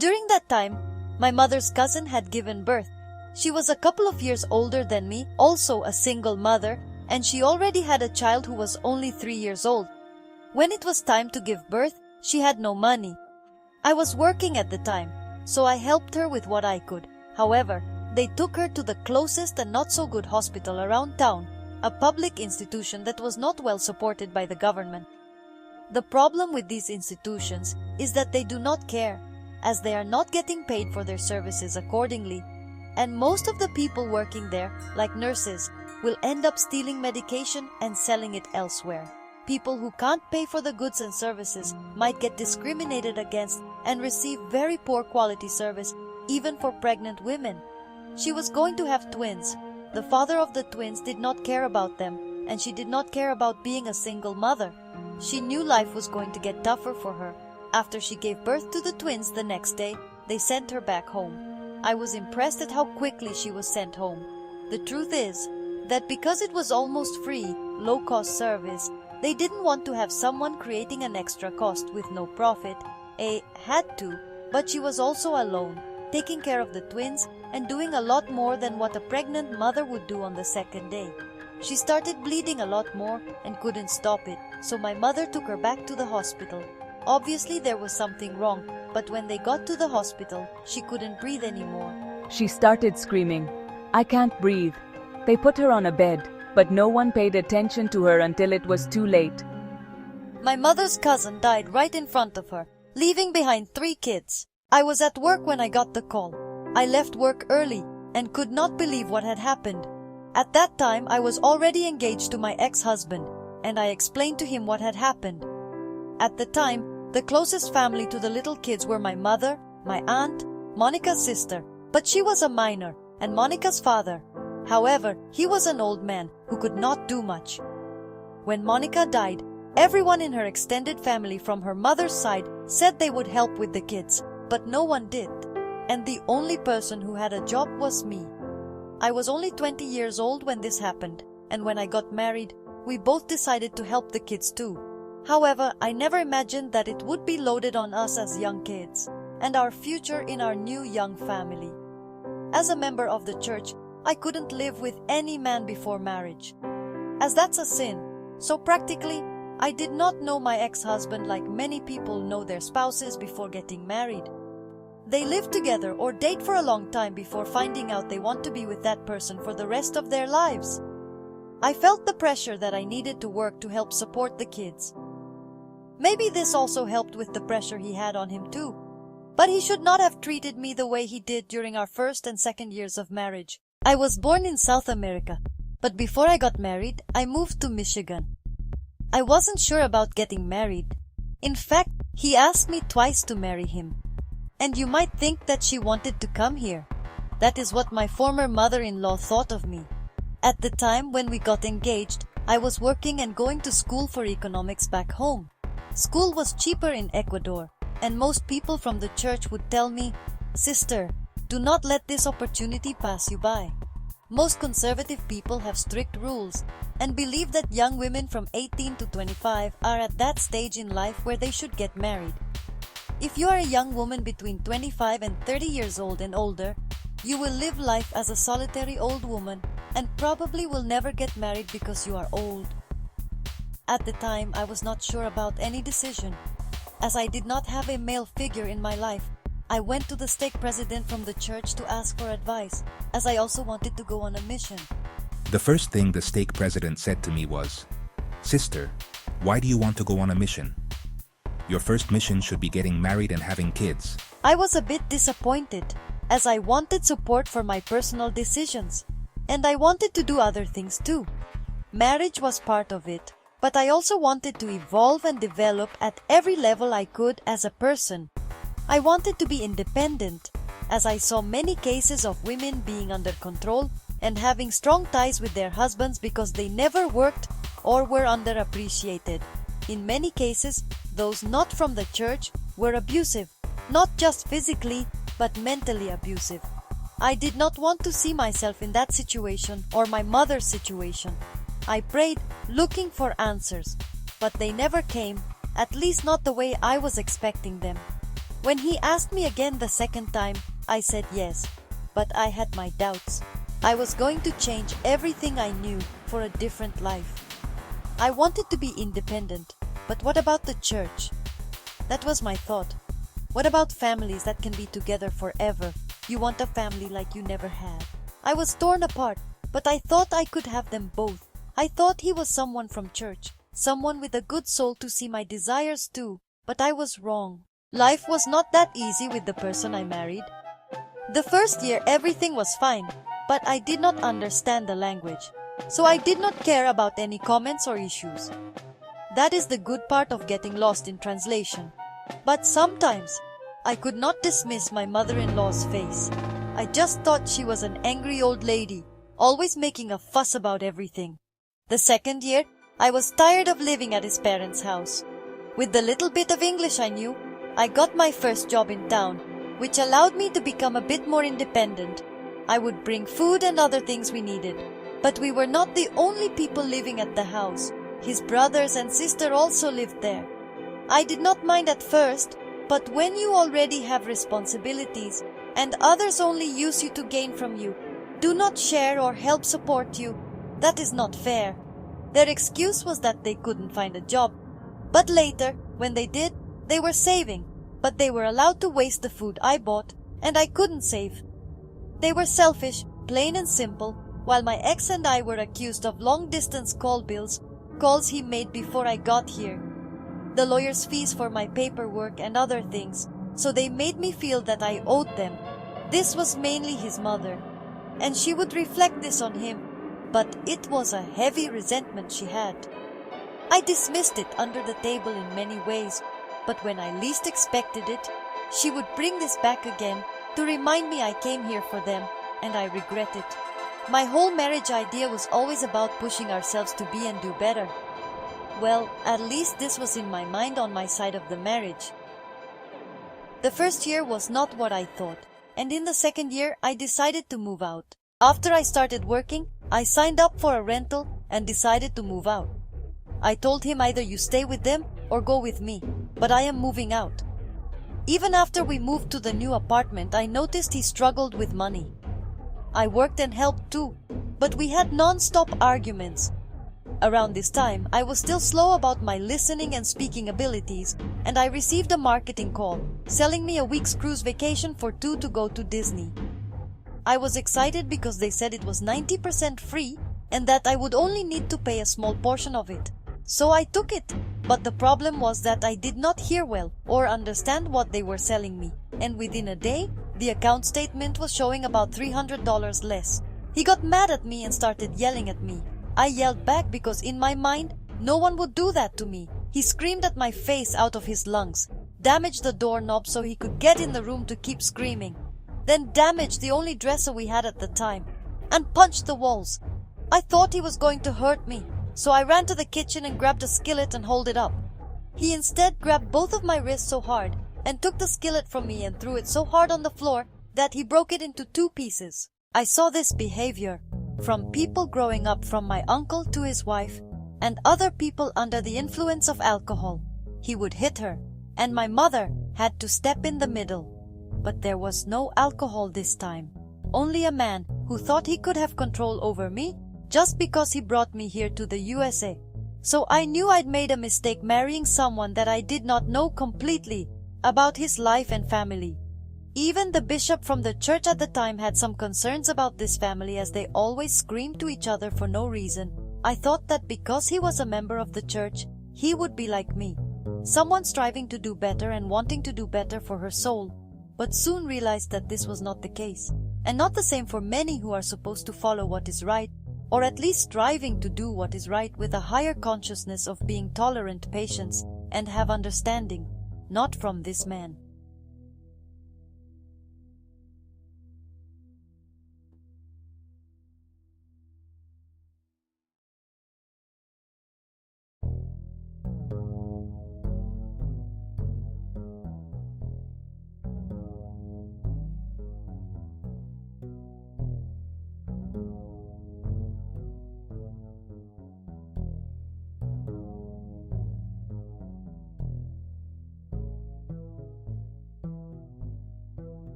During that time, my mother's cousin had given birth. She was a couple of years older than me, also a single mother, and she already had a child who was only 3 years old. When it was time to give birth, she had no money. I was working at the time, so I helped her with what I could. However, they took her to the closest and not so good hospital around town, a public institution that was not well supported by the government. The problem with these institutions is that they do not care, as they are not getting paid for their services accordingly, and most of the people working there, like nurses, will end up stealing medication and selling it elsewhere. People who can't pay for the goods and services might get discriminated against and receive very poor quality service, even for pregnant women. She was going to have twins. The father of the twins did not care about them, and she did not care about being a single mother. She knew life was going to get tougher for her. After she gave birth to the twins the next day, they sent her back home. I was impressed at how quickly she was sent home. The truth is that because it was almost free, low-cost service, they didn't want to have someone creating an extra cost with no profit. Had to, but she was also alone, taking care of the twins and doing a lot more than what a pregnant mother would do on the second day. She started bleeding a lot more and couldn't stop it, so my mother took her back to the hospital. Obviously there was something wrong, but when they got to the hospital, she couldn't breathe anymore. She started screaming, "I can't breathe." They put her on a bed, but no one paid attention to her until it was too late. My mother's cousin died right in front of her, leaving behind 3 kids. I was at work when I got the call. I left work early and could not believe what had happened. At that time, I was already engaged to my ex-husband, and I explained to him what had happened. At the time, the closest family to the little kids were my mother, my aunt, Monica's sister, but she was a minor, and Monica's father. However, he was an old man who could not do much. When Monica died, everyone in her extended family from her mother's side said they would help with the kids, but no one did. And the only person who had a job was me. I was only 20 years old when this happened, and when I got married, we both decided to help the kids too. However, I never imagined that it would be loaded on us as young kids, and our future in our new young family. As a member of the church, I couldn't live with any man before marriage, as that's a sin. So practically, I did not know my ex-husband like many people know their spouses before getting married. They live together or date for a long time before finding out they want to be with that person for the rest of their lives. I felt the pressure that I needed to work to help support the kids. Maybe this also helped with the pressure he had on him too. But he should not have treated me the way he did during our first and second years of marriage. I was born in South America, but before I got married, I moved to Michigan. I wasn't sure about getting married. In fact, he asked me twice to marry him. And you might think that she wanted to come here. That is what my former mother-in-law thought of me. At the time when we got engaged, I was working and going to school for economics back home. School was cheaper in Ecuador, and most people from the church would tell me, "Sister, do not let this opportunity pass you by." Most conservative people have strict rules and believe that young women from 18 to 25 are at that stage in life where they should get married. If you are a young woman between 25 and 30 years old and older, you will live life as a solitary old woman and probably will never get married because you are old. At the time, I was not sure about any decision. As I did not have a male figure in my life, I went to the stake president from the church to ask for advice, as I also wanted to go on a mission. The first thing the stake president said to me was, "Sister, why do you want to go on a mission? Your first mission should be getting married and having kids." I was a bit disappointed, as I wanted support for my personal decisions, and I wanted to do other things too. Marriage was part of it, but I also wanted to evolve and develop at every level I could as a person. I wanted to be independent, as I saw many cases of women being under control and having strong ties with their husbands because they never worked or were underappreciated. In many cases, those not from the church were abusive, not just physically, but mentally abusive. I did not want to see myself in that situation or my mother's situation. I prayed, looking for answers, but they never came, at least not the way I was expecting them. When he asked me again the second time, I said yes, but I had my doubts. I was going to change everything I knew for a different life. I wanted to be independent, but what about the church? That was my thought. What about families that can be together forever? You want a family like you never had. I was torn apart, but I thought I could have them both. I thought he was someone from church, someone with a good soul to see my desires too, but I was wrong. Life was not that easy with the person I married. The first year everything was fine, but I did not understand the language, so I did not care about any comments or issues. That is the good part of getting lost in translation. But sometimes, I could not dismiss my mother-in-law's face. I just thought she was an angry old lady, always making a fuss about everything. The second year, I was tired of living at his parents' house. With the little bit of English I knew, I got my first job in town, which allowed me to become a bit more independent. I would bring food and other things we needed. But we were not the only people living at the house. His brothers and sister also lived there. I did not mind at first, but when you already have responsibilities and others only use you to gain from you, do not share or help support you, that is not fair. Their excuse was that they couldn't find a job. But later, when they did, they were saving, but they were allowed to waste the food I bought, and I couldn't save. They were selfish, plain and simple, while my ex and I were accused of long-distance call bills, calls he made before I got here. The lawyer's fees for my paperwork and other things, so they made me feel that I owed them. This was mainly his mother, and she would reflect this on him, but it was a heavy resentment she had. I dismissed it under the table in many ways, but when I least expected it, she would bring this back again to remind me I came here for them, and I regret it. My whole marriage idea was always about pushing ourselves to be and do better. Well, at least this was in my mind on my side of the marriage. The first year was not what I thought, and in the second year I decided to move out. After I started working, I signed up for a rental and decided to move out. I told him either you stay with them or go with me, but I am moving out. Even after we moved to the new apartment, I noticed he struggled with money. I worked and helped too, but we had non-stop arguments. Around this time, I was still slow about my listening and speaking abilities, and I received a marketing call, selling me a week's cruise vacation for 2 to go to Disney. I was excited because they said it was 90% free and that I would only need to pay a small portion of it. So I took it, but the problem was that I did not hear well or understand what they were selling me, and within a day, the account statement was showing about $300 less. He got mad at me and started yelling at me. I yelled back because in my mind, no one would do that to me. He screamed at my face out of his lungs, damaged the doorknob so he could get in the room to keep screaming, then damaged the only dresser we had at the time, and punched the walls. I thought he was going to hurt me, so I ran to the kitchen and grabbed a skillet and held it up. He instead grabbed both of my wrists so hard and took the skillet from me and threw it so hard on the floor that he broke it into 2 pieces. I saw this behavior from people growing up, from my uncle to his wife, and other people under the influence of alcohol. He would hit her, and my mother had to step in the middle. But there was no alcohol this time, only a man who thought he could have control over me just because he brought me here to the USA. So I knew I'd made a mistake marrying someone that I did not know completely about his life and family. Even the bishop from the church at the time had some concerns about this family, as they always screamed to each other for no reason. I thought that because he was a member of the church, he would be like me, someone striving to do better and wanting to do better for her soul, but soon realized that this was not the case, and not the same for many who are supposed to follow what is right, or at least striving to do what is right with a higher consciousness of being tolerant, patient, and have understanding, not from this man.